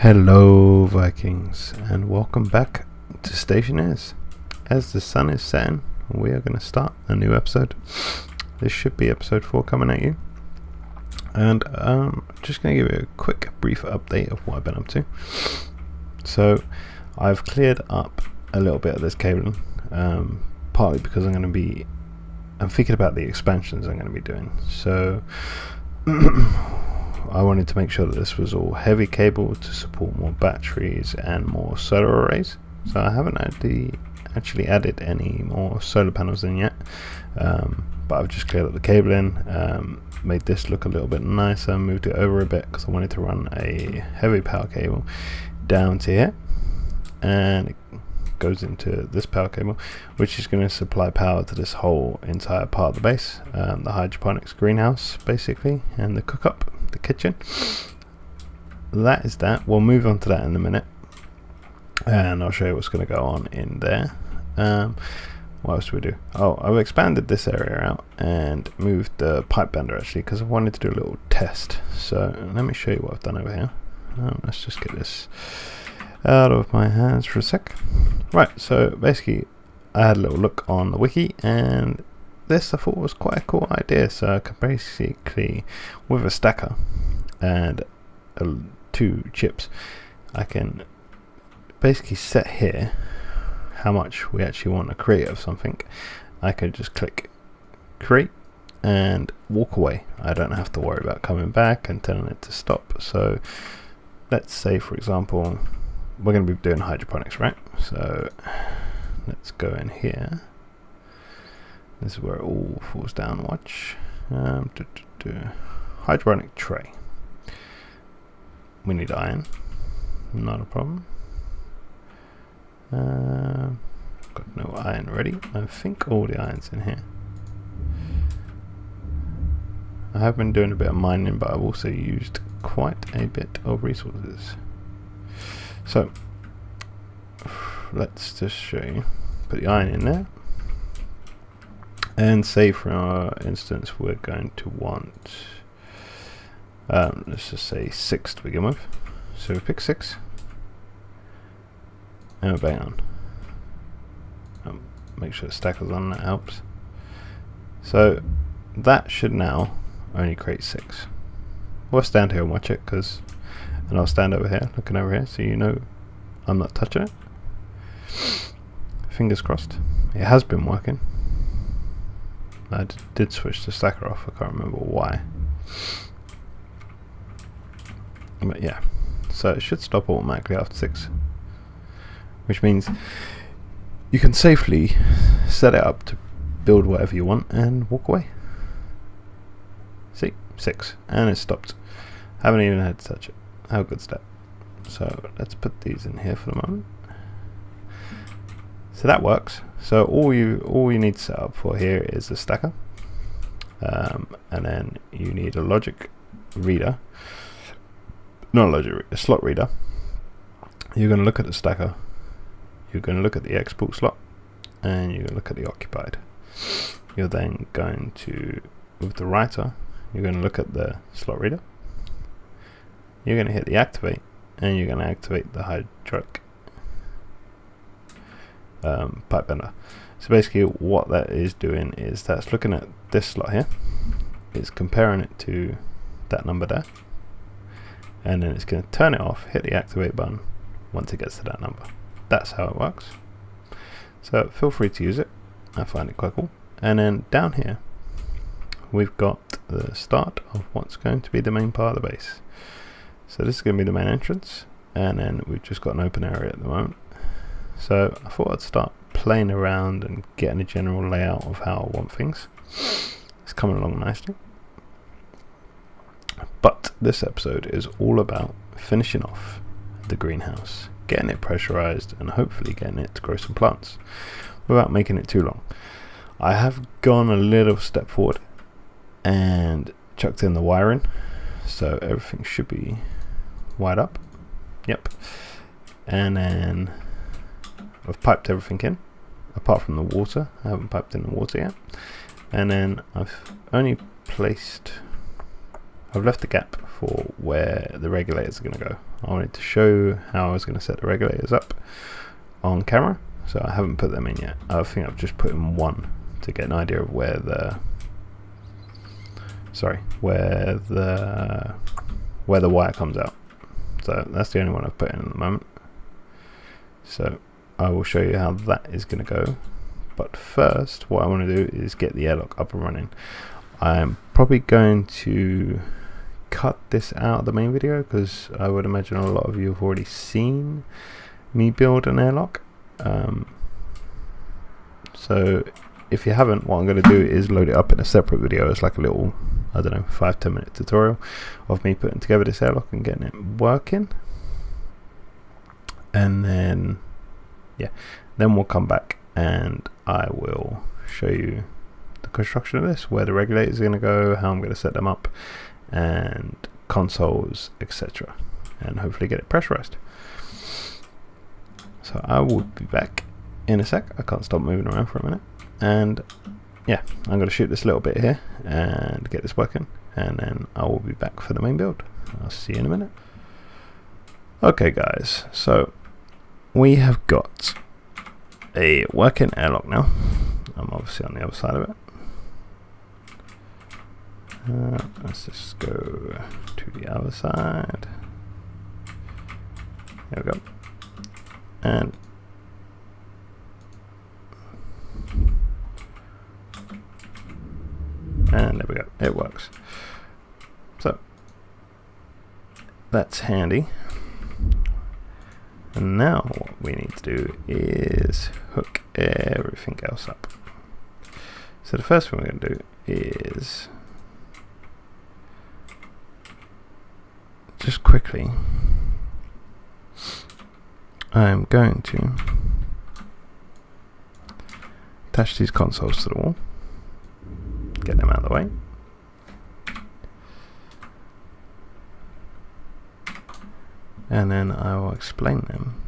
Hello Vikings, and welcome back to Stationeers. As the sun is setting, we are going to start a new episode. This should be episode 4 coming at you, and just going to give you a quick brief update of what I've been up to. So I've cleared up a little bit of this cabling, partly because I'm thinking about the expansions I'm going to be doing. So I wanted to make sure that this was all heavy cable to support more batteries and more solar arrays. So I haven't actually added any more solar panels in yet, but I've just cleared up the cabling, made this look a little bit nicer, moved it over a bit because I wanted to run a heavy power cable down to here, and it goes into this power cable, which is going to supply power to this whole entire part of the base, the hydroponics greenhouse basically, and the cook-up, the kitchen. That is that. We'll move on to that in a minute, and I'll show you what's going to go on in there. What else do we do? Oh, I've expanded this area out and moved the pipe bender actually because I wanted to do a little test. So let me show you what I've done over here. Let's just get this out of my hands for a sec. Right, so basically I had a little look on the wiki, and this I thought was quite a cool idea. So I can basically, with a stacker and 2 chips, I can basically set here how much we actually want to create of something. I can just click create and walk away. I don't have to worry about coming back and telling it to stop. So let's say, for example, we're going to be doing hydroponics, right? So let's go in here. This is where it all falls down. Watch. Hydroponic tray. We need iron. Not a problem. Got no iron ready. I think all the iron's in here. I have been doing a bit of mining, but I've also used quite a bit of resources. So let's just show you. Put the iron in there, and say for instance we're going to want let's just say 6 to begin with. So we pick 6 and we bang on. Make sure the stacker's on, that helps. So that should now only create 6. We'll stand here and watch it, and I'll stand over here looking over here so you know I'm not touching it. Fingers crossed. It has been working. I did switch the stacker off, I can't remember why. But yeah, so it should stop automatically after 6, which means you can safely set it up to build whatever you want and walk away. See, 6, and it stopped. Haven't even had to touch it. How good's that? So let's put these in here for the moment. So that works. So all you need to set up for here is a stacker, and then you need a logic reader. Not a logic reader, a slot reader. You're going to look at the stacker, you're going to look at the export slot, and you're going to look at the occupied. You're then going to, with the writer, you're going to look at the slot reader, you're going to hit the activate, and you're going to activate the hydraulic pipe bender. So basically what that is doing is that's looking at this slot here, it's comparing it to that number there, and then it's going to turn it off, hit the activate button once it gets to that number. That's how it works. So feel free to use it, I find it quite cool. And then down here we've got the start of what's going to be the main part of the base. So this is going to be the main entrance, and then we've just got an open area at the moment. So I thought I'd start playing around and getting a general layout of how I want things. It's coming along nicely. But this episode is all about finishing off the greenhouse, getting it pressurized, and hopefully getting it to grow some plants without making it too long. I have gone a little step forward and chucked in the wiring, so everything should be wired up. Yep. And then I've piped everything in apart from the water. I haven't piped in the water yet. And then I've only placed I've left a gap for where the regulators are going to go. I wanted to show how I was going to set the regulators up on camera, so I haven't put them in yet. I think I've just put in one to get an idea of where the wire comes out. So that's the only one I've put in at the moment. So I will show you how that is going to go. But first, what I want to do is get the airlock up and running. I'm probably going to cut this out of the main video because I would imagine a lot of you have already seen me build an airlock. So if you haven't, what I'm going to do is load it up in a separate video as like a little, I don't know, 5-10 minute tutorial of me putting together this airlock and getting it working. And then, yeah, then we'll come back and I will show you the construction of this, where the regulators are going to go, how I'm going to set them up, and consoles, etc., and hopefully get it pressurized. So I will be back in a sec. I can't stop moving around for a minute, and yeah, I'm going to shoot this little bit here and get this working, and then I will be back for the main build. I'll see you in a minute. Okay guys, so we have got a working airlock now. I'm obviously on the other side of it. Let's just go to the other side. There we go. And there we go. It works. So that's handy. And now what we need to do is hook everything else up. So the first thing we're going to do is just quickly, I'm going to attach these consoles to the wall, get them out of the way. And then I will explain them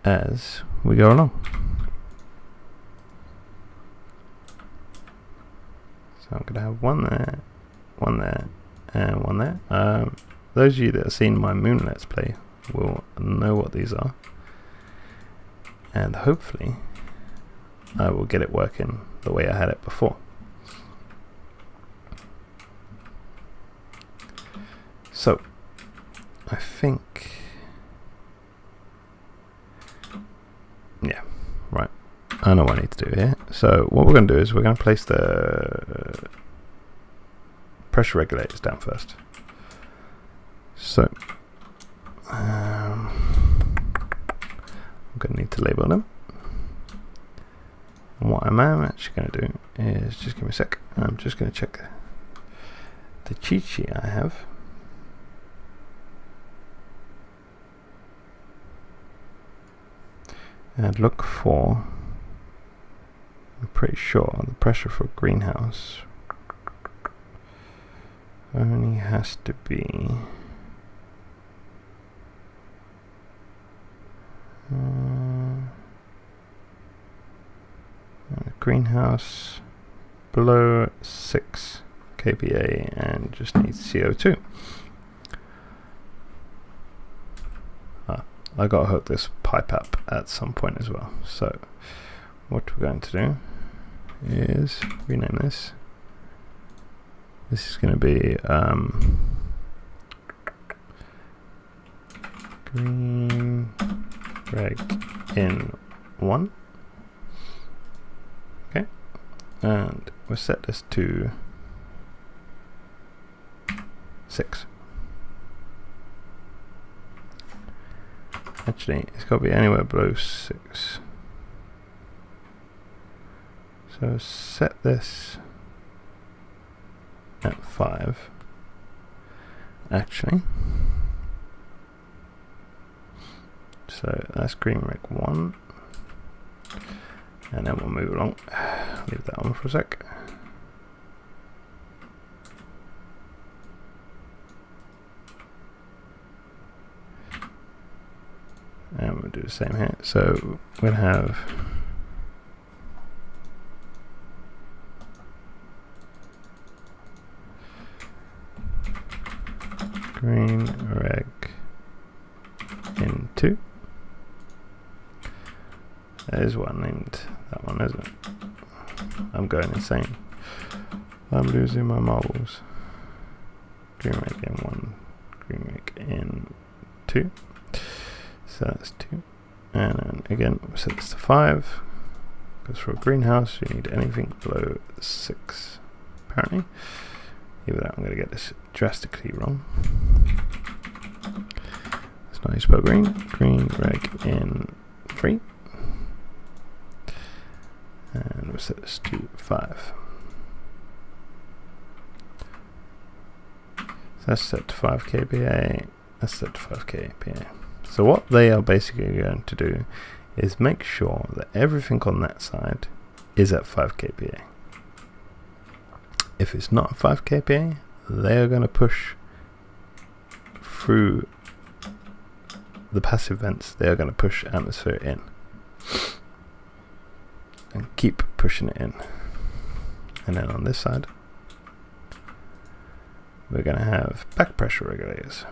as we go along. So I'm going to have one there, and one there. Those of you that have seen my Moon Let's Play will know what these are. And hopefully I will get it working the way I had it before. So I think, yeah, right, I know what I need to do here. So what we're going to do is we're going to place the pressure regulators down first. So I'm going to need to label them. And what I'm actually going to do is, just give me a sec, I'm just going to check the cheat sheet I have. And look for, I'm pretty sure the pressure for greenhouse only has to be greenhouse below 6 kPa and just needs CO2. I got to hook this pipe up at some point as well. So what we're going to do is rename this. This is going to be green reg in 1. Okay, and we'll set this to 6. Actually, it's got to be anywhere below 6. So set this at 5. Actually, so that's green rig 1, and then we'll move along. Leave that on for a sec. And we'll do the same here. So we'll have green reg in 2. That is what I named that one, isn't it? I'm going insane. I'm losing my marbles. Green reg in 1, green reg in 2. So that's 2. And then again, set this to 5. Because for a greenhouse, you need anything below 6, apparently. Even though I'm going to get this drastically wrong. That's not how you spell green. Green reg in 3. And we'll set this to 5. So that's set to 5 kPa. That's set to 5 kPa. So what they are basically going to do is make sure that everything on that side is at 5 kPa. If it's not 5 kPa, they are going to push through the passive vents. They are going to push atmosphere in and keep pushing it in. And then on this side, we're going to have back pressure regulators.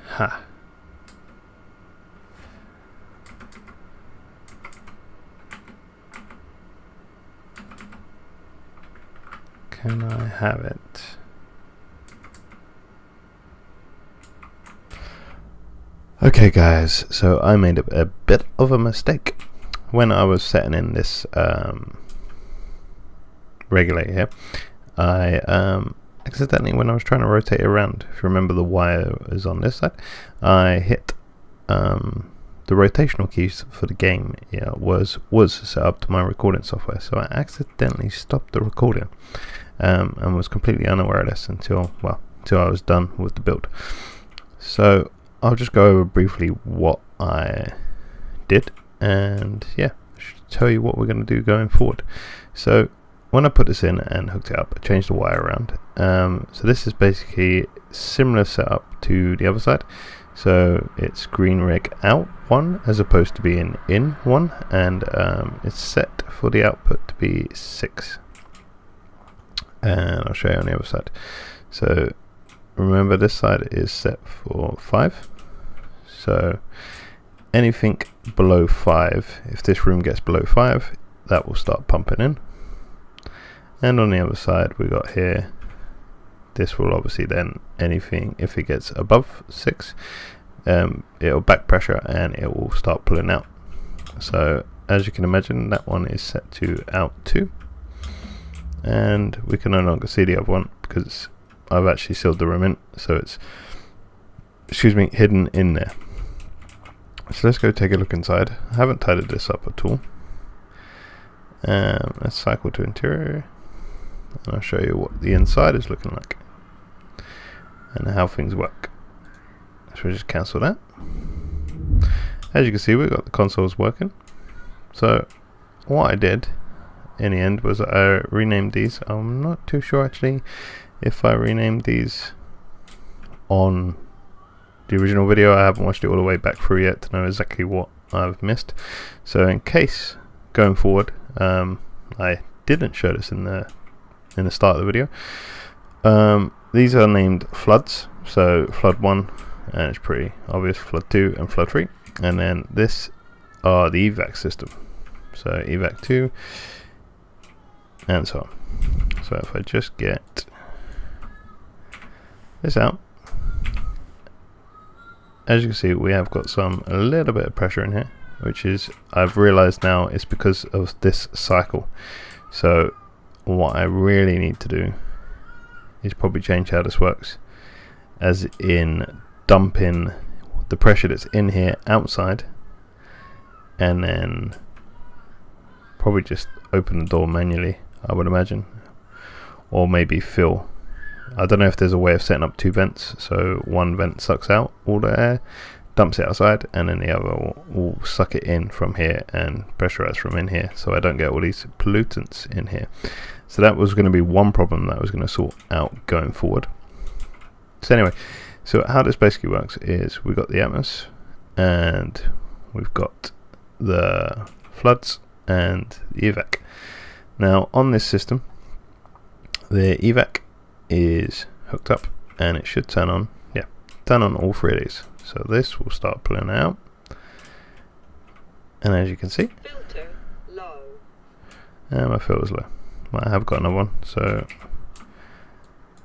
Ha. Can I have it? Okay guys, so I made a bit of a mistake when I was setting in this regulator here. I accidentally, when I was trying to rotate it around, if you remember the wire is on this side, I hit the rotational keys for the game was set up to my recording software, so I accidentally stopped the recording and was completely unaware of this until I was done with the build. So I'll just go over briefly what I did, and yeah, tell you what we're going to do going forward. So when I put this in and hooked it up, I changed the wire around. So this is basically similar setup to the other side. So it's green reg out 1 as opposed to being in 1, and it's set for the output to be 6. And I'll show you on the other side. So remember, this side is set for 5. So anything below 5, if this room gets below 5, that will start pumping in. And on the other side we got here, this will obviously then, anything if it gets above 6, it'll back pressure and it will start pulling out. So as you can imagine, that one is set to out 2, and we can no longer see the other one because I've actually sealed the room in, so it's hidden in there. So let's go take a look inside. I haven't tidied this up at all. Let's cycle to interior, and I'll show you what the inside is looking like and how things work. So we'll just cancel that. As you can see, we've got the consoles working. So what I did in the end was I renamed these. I'm not too sure actually if I renamed these on the original video. I haven't watched it all the way back through yet to know exactly what I've missed. So in case going forward, I didn't show this in the start of the video. These are named floods. So flood 1, and it's pretty obvious, flood 2 and flood 3, and then this are the evac system. So evac 2 and so on. So if I just get this out, as you can see, we have got a little bit of pressure in here, which is, I've realized now, is because of this cycle. So what I really need to do is probably change how this works, as in dumping the pressure that's in here outside, and then probably just open the door manually, I would imagine, or maybe fill. I don't know if there's a way of setting up 2 vents, so one vent sucks out all the air, dumps it outside, and then the other will suck it in from here and pressurize from in here, so I don't get all these pollutants in here. So that was going to be one problem that I was going to sort out going forward. So anyway, so how this basically works is we've got the atmos, and we've got the floods and the evac. Now on this system, The evac is hooked up and it should turn on. Yeah, turn on all 3 of these. So this will start pulling out, and as you can see, filter low. And my filter's low. I have got another one, so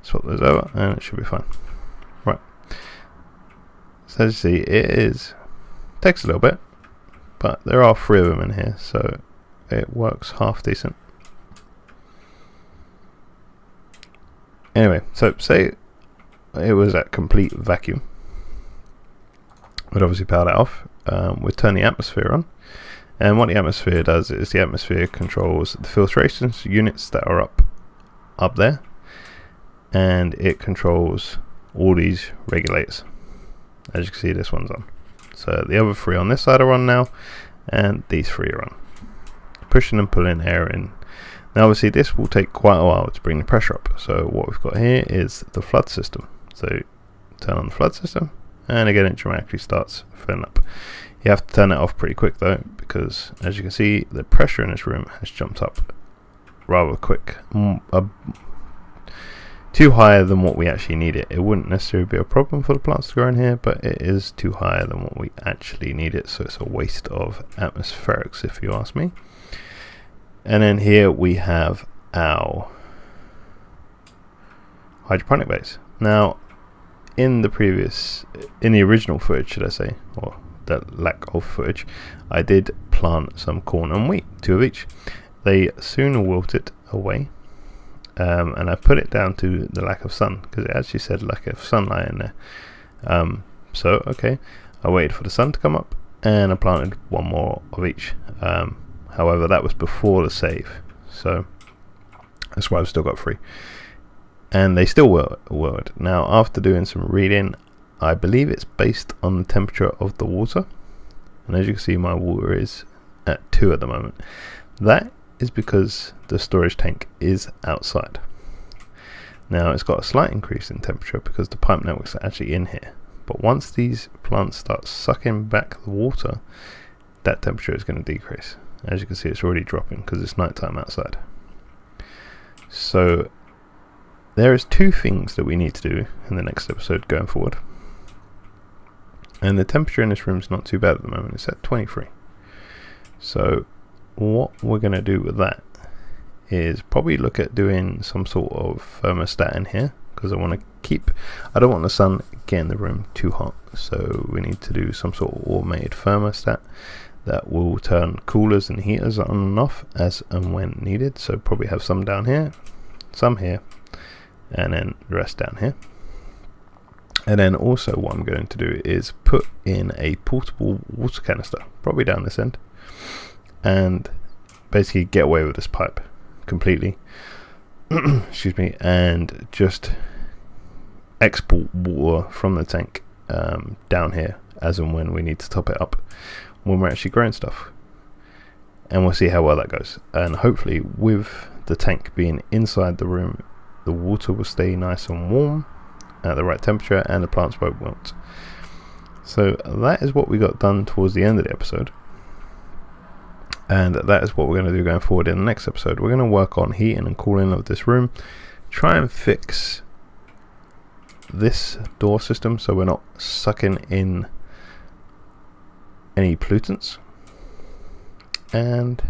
swap those over and it should be fine. Right. So as you see, takes a little bit, but there are 3 of them in here, so it works half decent. Anyway, so say it was at complete vacuum. We'd obviously power that off. We'd turn the atmosphere on. And what the atmosphere does is the atmosphere controls the filtration units that are up there, and it controls all these regulators. As you can see, this one's on. So the other 3 on this side are on now, and these 3 are on. Pushing and pulling air in. Now obviously this will take quite a while to bring the pressure up. So what we've got here is the flood system. So turn on the flood system, and again it dramatically starts filling up. You have to turn it off pretty quick though, because as you can see, the pressure in this room has jumped up rather quick, too high than what we actually need it. It wouldn't necessarily be a problem for the plants to grow in here, but it is too high than what we actually need it, so it's a waste of atmospherics if you ask me. And then here we have our hydroponic base. Now in the original footage, should I say, or that lack of footage, I did plant some corn and wheat, 2 of each. They soon wilted away, and I put it down to the lack of sun, because it actually said lack of sunlight in there. So okay, I waited for the sun to come up and I planted 1 more of each. However, that was before the save, so that's why I've still got 3, and they still wilted. Now after doing some reading, I believe it's based on the temperature of the water, and as you can see, my water is at 2 at the moment. That is because the storage tank is outside. Now it's got a slight increase in temperature because the pipe networks are actually in here, but once these plants start sucking back the water, that temperature is going to decrease. As you can see, it's already dropping because it's nighttime outside. So there is 2 things that we need to do in the next episode going forward. And the temperature in this room is not too bad at the moment. It's at 23. So what we're going to do with that is probably look at doing some sort of thermostat in here, because I don't want the sun getting the room too hot. So we need to do some sort of automated thermostat that will turn coolers and heaters on and off as and when needed. So probably have some down here, some here, and then the rest down here. And then also what I'm going to do is put in a portable water canister, probably down this end, and basically get away with this pipe completely excuse me, and just export water from the tank down here as and when we need to top it up when we're actually growing stuff, and we'll see how well that goes. And hopefully with the tank being inside the room, the water will stay nice and warm at the right temperature and the plants won't wilt. So that is what we got done towards the end of the episode, and that is what we're going to do going forward. In the next episode, we're going to work on heating and cooling of this room, try and fix this door system so we're not sucking in any pollutants, and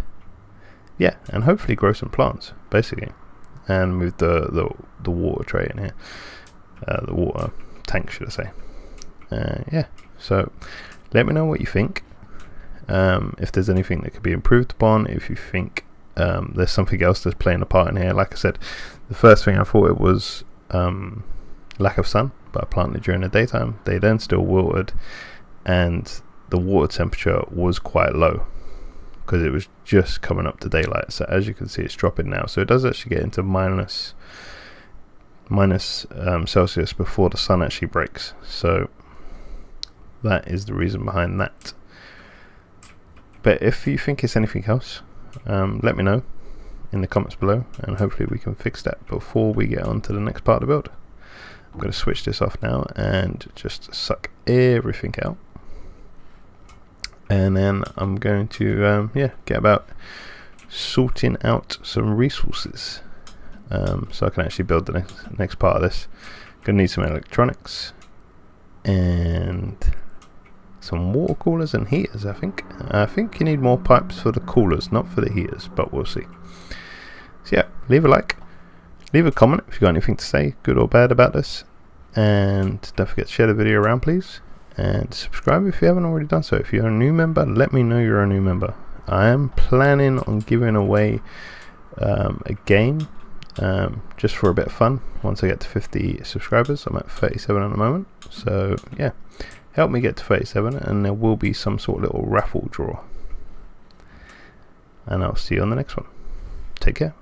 yeah, and hopefully grow some plants basically, and move the water tray in here, the water tank should I say. Yeah, so let me know what you think, if there's anything that could be improved upon, if you think there's something else that's playing a part in here. Like I said, the first thing I thought it was lack of sun, but I planted during the daytime. They then still wilted, and the water temperature was quite low because it was just coming up to daylight. So as you can see, it's dropping now, so it does actually get into minus Celsius before the sun actually breaks. So that is the reason behind that. But if you think it's anything else, let me know in the comments below, and hopefully we can fix that before we get on to the next part of the build. I'm going to switch this off now and just suck everything out, and then I'm going to get about sorting out some resources. so I can actually build the next part of this. Gonna need some electronics and some water coolers and heaters. I think you need more pipes for the coolers, not for the heaters, but we'll see. So yeah, leave a like, leave a comment if you've got anything to say, good or bad, about this, and don't forget to share the video around, please, and subscribe if you haven't already done so. If you're a new member, let me know you're a new member. I am planning on giving away a game just for a bit of fun once I get to 50 subscribers. I'm at 37 at the moment, so yeah, help me get to 37 and there will be some sort of little raffle draw, and I'll see you on the next one. Take care.